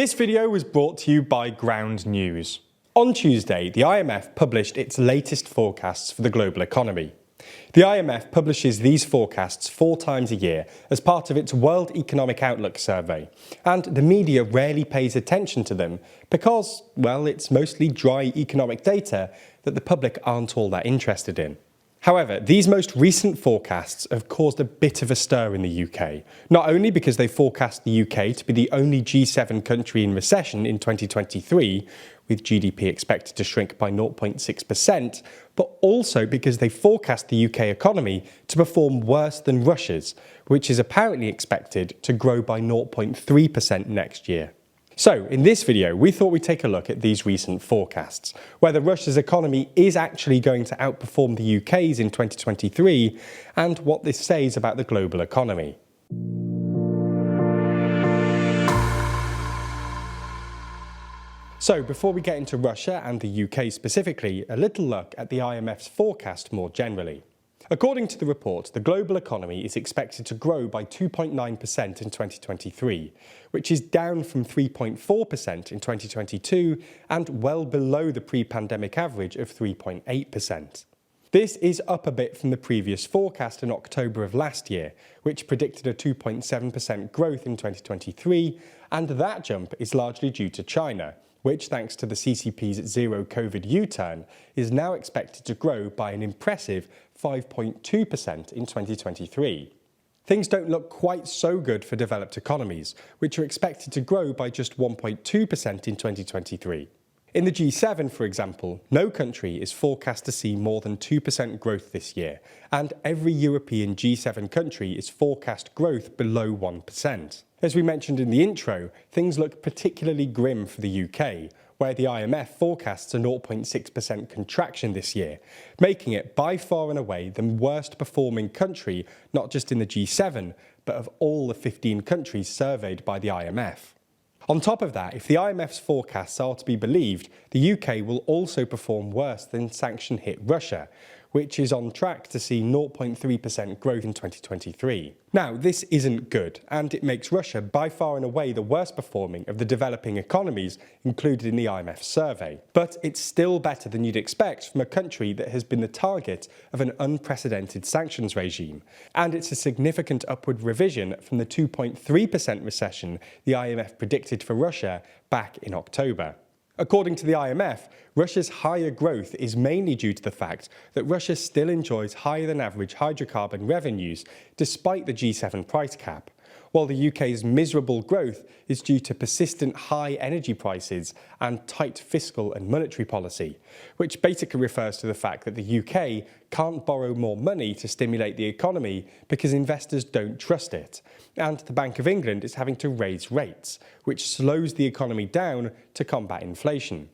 This video was brought to you by Ground News. On Tuesday, the IMF published its latest forecasts for the global economy. The IMF publishes these forecasts 4 times a year as part of its World Economic Outlook survey, and the media rarely pays attention to them because, well, it's mostly dry economic data that the public aren't all that interested in. However, these most recent forecasts have caused a bit of a stir in the UK, not only because they forecast the UK to be the only G7 country in recession in 2023, with GDP expected to shrink by 0.6%, but also because they forecast the UK economy to perform worse than Russia's, which is apparently expected to grow by 0.3% next year. So, in this video, we thought we'd take a look at these recent forecasts, whether Russia's economy is actually going to outperform the UK's in 2023, and what this says about the global economy. So, before we get into Russia and the UK specifically, a little look at the IMF's forecast more generally. According to the report, the global economy is expected to grow by 2.9% in 2023, which is down from 3.4% in 2022 and well below the pre-pandemic average of 3.8%. This is up a bit from the previous forecast in October of last year, which predicted a 2.7% growth in 2023, and that jump is largely due to China, which, thanks to the CCP's zero-COVID U-turn, is now expected to grow by an impressive 5.2% in 2023. Things don't look quite so good for developed economies, which are expected to grow by just 1.2% in 2023. In the G7, for example, no country is forecast to see more than 2% growth this year, and every European G7 country is forecast growth below 1%. As we mentioned in the intro, things look particularly grim for the UK, where the IMF forecasts a 0.6% contraction this year, making it by far and away the worst performing country, not just in the G7, but of all the 15 countries surveyed by the IMF. On top of that, if the IMF's forecasts are to be believed, the UK will also perform worse than sanction-hit Russia, which is on track to see 0.3% growth in 2023. Now, this isn't good, and it makes Russia by far and away the worst performing of the developing economies included in the IMF survey. But it's still better than you'd expect from a country that has been the target of an unprecedented sanctions regime. And it's a significant upward revision from the 2.3% recession the IMF predicted for Russia back in October. According to the IMF, Russia's higher growth is mainly due to the fact that Russia still enjoys higher than average hydrocarbon revenues despite the G7 price cap, while the UK's miserable growth is due to persistent high energy prices and tight fiscal and monetary policy, which basically refers to the fact that the UK can't borrow more money to stimulate the economy because investors don't trust it, and the Bank of England is having to raise rates, which slows the economy down to combat inflation.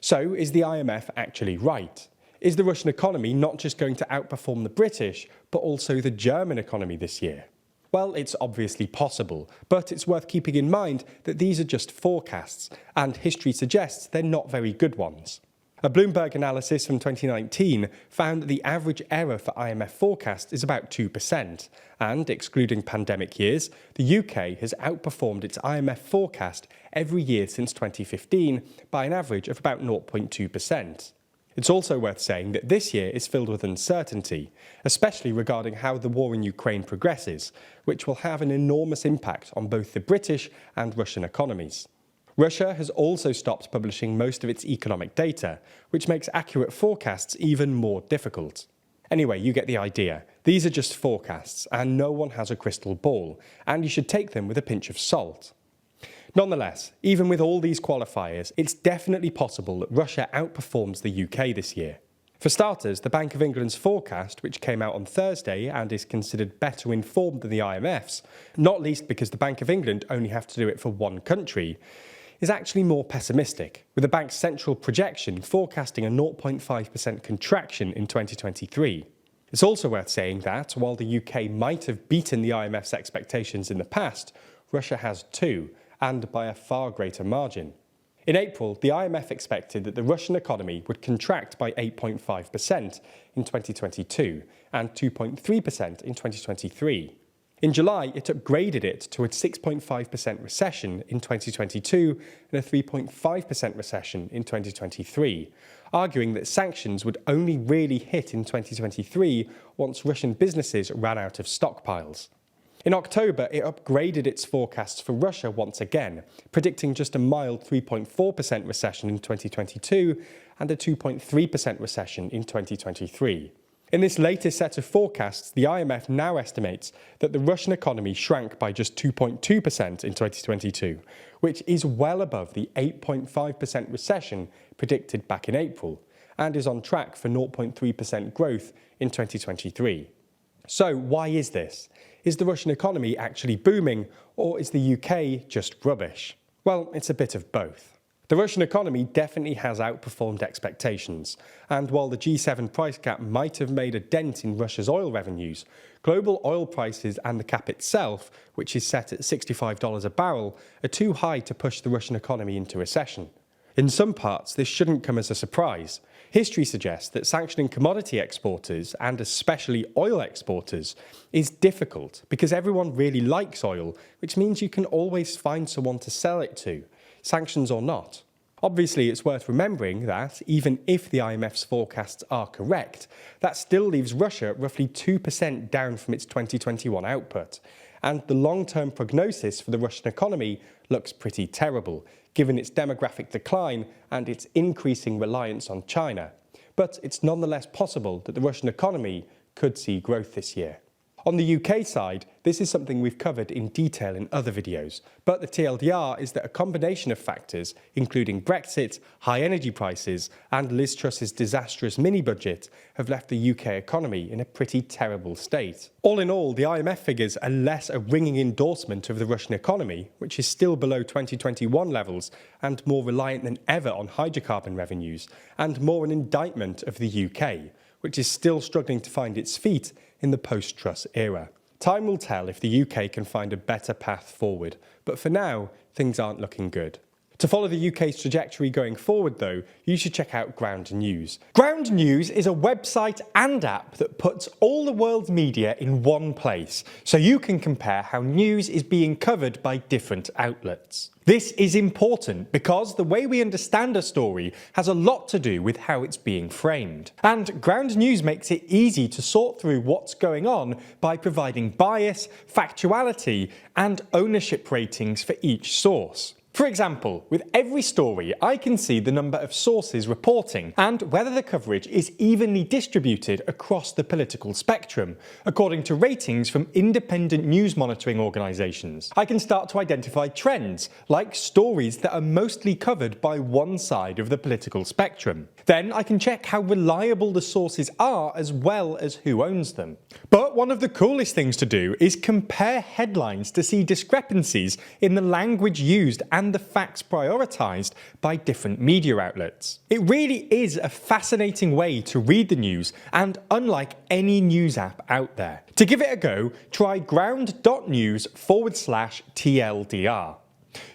So, is the IMF actually right? Is the Russian economy not just going to outperform the British, but also the German economy this year? Well, it's obviously possible, but it's worth keeping in mind that these are just forecasts, and history suggests they're not very good ones. A Bloomberg analysis from 2019 found that the average error for IMF forecasts is about 2%, and excluding pandemic years, the UK has outperformed its IMF forecast every year since 2015 by an average of about 0.2%. It's also worth saying that this year is filled with uncertainty, especially regarding how the war in Ukraine progresses, which will have an enormous impact on both the British and Russian economies. Russia has also stopped publishing most of its economic data, which makes accurate forecasts even more difficult. Anyway, you get the idea. These are just forecasts, and no one has a crystal ball, and you should take them with a pinch of salt. Nonetheless, even with all these qualifiers, it's definitely possible that Russia outperforms the UK this year. For starters, the Bank of England's forecast, which came out on Thursday and is considered better informed than the IMF's, not least because the Bank of England only have to do it for one country, is actually more pessimistic, with the bank's central projection forecasting a 0.5% contraction in 2023. It's also worth saying that, while the UK might have beaten the IMF's expectations in the past, Russia has too, and by a far greater margin. In April, the IMF expected that the Russian economy would contract by 8.5% in 2022 and 2.3% in 2023. In July, it upgraded it to a 6.5% recession in 2022 and a 3.5% recession in 2023, arguing that sanctions would only really hit in 2023 once Russian businesses ran out of stockpiles. In October, it upgraded its forecasts for Russia once again, predicting just a mild 3.4% recession in 2022 and a 2.3% recession in 2023. In this latest set of forecasts, the IMF now estimates that the Russian economy shrank by just 2.2% in 2022, which is well above the 8.5% recession predicted back in April, and is on track for 0.3% growth in 2023. So why is this? Is the Russian economy actually booming, or is the UK just rubbish? Well, it's a bit of both. The Russian economy definitely has outperformed expectations, and while the G7 price cap might have made a dent in Russia's oil revenues, global oil prices and the cap itself, which is set at $65 a barrel, are too high to push the Russian economy into recession. In some parts, this shouldn't come as a surprise. History suggests that sanctioning commodity exporters, and especially oil exporters, is difficult because everyone really likes oil, which means you can always find someone to sell it to, sanctions or not. Obviously, it's worth remembering that, even if the IMF's forecasts are correct, that still leaves Russia roughly 2% down from its 2021 output, and the long-term prognosis for the Russian economy looks pretty terrible, given its demographic decline and its increasing reliance on China. But it's nonetheless possible that the Russian economy could see growth this year. On the UK side, this is something we've covered in detail in other videos, but the TLDR is that a combination of factors, including Brexit, high energy prices, and Liz Truss's disastrous mini-budget, have left the UK economy in a pretty terrible state. All in all, the IMF figures are less a ringing endorsement of the Russian economy, which is still below 2021 levels and more reliant than ever on hydrocarbon revenues, and more an indictment of the UK, which is still struggling to find its feet in the post-Truss era. Time will tell if the UK can find a better path forward, but for now, things aren't looking good. To follow the UK's trajectory going forward, though, you should check out Ground News. Ground News is a website and app that puts all the world's media in one place, so you can compare how news is being covered by different outlets. This is important because the way we understand a story has a lot to do with how it's being framed. And Ground News makes it easy to sort through what's going on by providing bias, factuality, and ownership ratings for each source. For example, with every story, I can see the number of sources reporting and whether the coverage is evenly distributed across the political spectrum, according to ratings from independent news monitoring organisations. I can start to identify trends, like stories that are mostly covered by one side of the political spectrum. Then I can check how reliable the sources are as well as who owns them. But one of the coolest things to do is compare headlines to see discrepancies in the language used and the facts prioritised by different media outlets. It really is a fascinating way to read the news and unlike any news app out there. To give it a go, try ground.news/TLDR.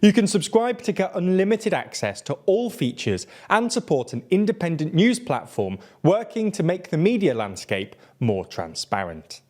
You can subscribe to get unlimited access to all features and support an independent news platform working to make the media landscape more transparent.